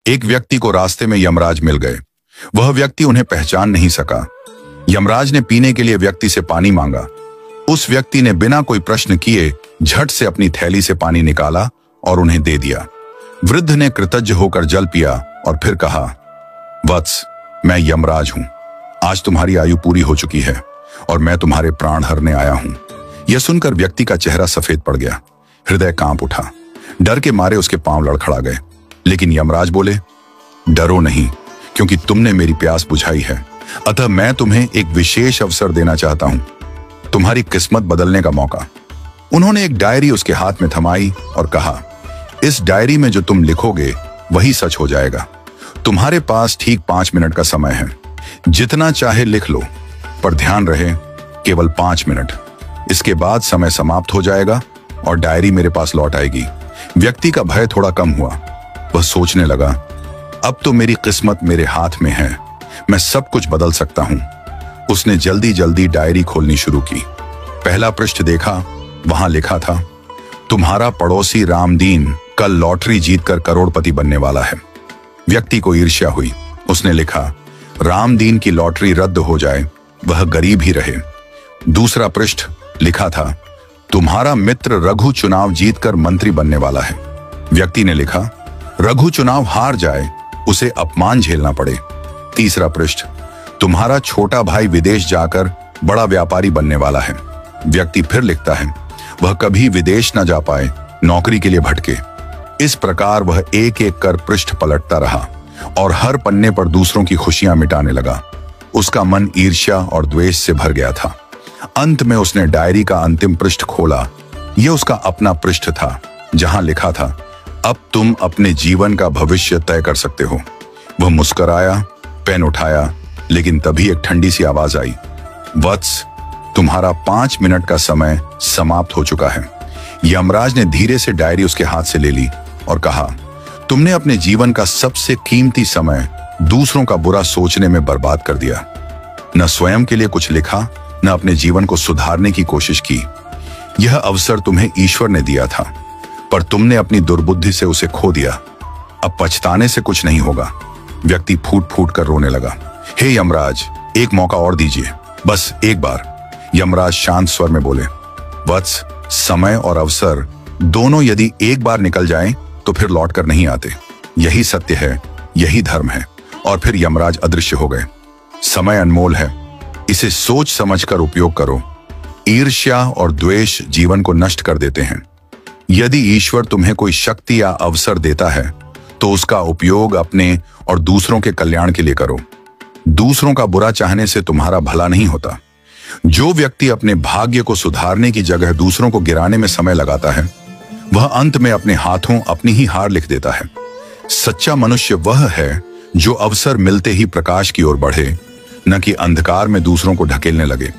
एक व्यक्ति को रास्ते में यमराज मिल गए। वह व्यक्ति उन्हें पहचान नहीं सका। यमराज ने पीने के लिए व्यक्ति से पानी मांगा। उस व्यक्ति ने बिना कोई प्रश्न किए झट से अपनी थैली से पानी निकाला और उन्हें दे दिया। वृद्ध ने कृतज्ञ होकर जल पिया और फिर कहा, वत्स, मैं यमराज हूं। आज तुम्हारी आयु पूरी हो चुकी है और मैं तुम्हारे प्राण हरने आया हूं। यह सुनकर व्यक्ति का चेहरा सफेद पड़ गया। हृदय कांप उठा। डर के मारे उसके पांव लड़खड़ा गए। लेकिन यमराज बोले, डरो नहीं, क्योंकि तुमने मेरी प्यास बुझाई है। अतः मैं तुम्हें एक विशेष अवसर देना चाहता हूं, तुम्हारी किस्मत बदलने का मौका। उन्होंने एक डायरी उसके हाथ में थमाई और कहा, इस डायरी में जो तुम लिखोगे वही सच हो जाएगा। तुम्हारे पास ठीक 5 मिनट का समय है। जितना चाहे लिख लो, पर ध्यान रहे केवल 5 मिनट। इसके बाद समय समाप्त हो जाएगा और डायरी मेरे पास लौट आएगी। व्यक्ति का भय थोड़ा कम हुआ। वह सोचने लगा, अब तो मेरी किस्मत मेरे हाथ में है, मैं सब कुछ बदल सकता हूं। उसने जल्दी जल्दी डायरी खोलनी शुरू की। पहला पृष्ठ देखा। वहां लिखा था, तुम्हारा पड़ोसी रामदीन कल लॉटरी जीतकर करोड़पति बनने वाला है। व्यक्ति को ईर्ष्या हुई। उसने लिखा, रामदीन की लॉटरी रद्द हो जाए, वह गरीब ही रहे। दूसरा पृष्ठ लिखा था, तुम्हारा मित्र रघु चुनाव जीतकर मंत्री बनने वाला है। व्यक्ति ने लिखा, रघु चुनाव हार जाए, उसे अपमान झेलना पड़े। तीसरा पृष्ठ, तुम्हारा छोटा भाई विदेश जाकर बड़ा व्यापारी बनने वाला है। व्यक्ति फिर लिखता है, वह कभी विदेश न जा पाए, नौकरी के लिए भटके। इस प्रकार वह एक एक कर पृष्ठ पलटता रहा और हर पन्ने पर दूसरों की खुशियां मिटाने लगा। उसका मन ईर्ष्या और द्वेष से भर गया था। अंत में उसने डायरी का अंतिम पृष्ठ खोला। यह उसका अपना पृष्ठ था, जहां लिखा था, अब तुम अपने जीवन का भविष्य तय कर सकते हो। वह मुस्कुराया, पेन उठाया, लेकिन तभी एक ठंडी सी आवाज आई, वत्स, तुम्हारा 5 मिनट का समय समाप्त हो चुका है। यमराज ने धीरे से डायरी उसके हाथ से ले ली और कहा, तुमने अपने जीवन का सबसे कीमती समय दूसरों का बुरा सोचने में बर्बाद कर दिया। न स्वयं के लिए कुछ लिखा, न अपने जीवन को सुधारने की कोशिश की। यह अवसर तुम्हें ईश्वर ने दिया था, पर तुमने अपनी दुर्बुद्धि से उसे खो दिया। अब पछताने से कुछ नहीं होगा। व्यक्ति फूट फूट कर रोने लगा। हे यमराज, एक मौका और दीजिए, बस एक बार। यमराज शांत स्वर में बोले, वत्स, समय और अवसर दोनों यदि एक बार निकल जाएं तो फिर लौट कर नहीं आते। यही सत्य है, यही धर्म है। और फिर यमराज अदृश्य हो गए। समय अनमोल है, इसे सोच समझकर उपयोग करो। ईर्ष्या और द्वेष जीवन को नष्ट कर देते हैं। यदि ईश्वर तुम्हें कोई शक्ति या अवसर देता है तो उसका उपयोग अपने और दूसरों के कल्याण के लिए करो। दूसरों का बुरा चाहने से तुम्हारा भला नहीं होता। जो व्यक्ति अपने भाग्य को सुधारने की जगह दूसरों को गिराने में समय लगाता है, वह अंत में अपने हाथों अपनी ही हार लिख देता है। सच्चा मनुष्य वह है जो अवसर मिलते ही प्रकाश की ओर बढ़े, न कि अंधकार में दूसरों को ढकेलने लगे।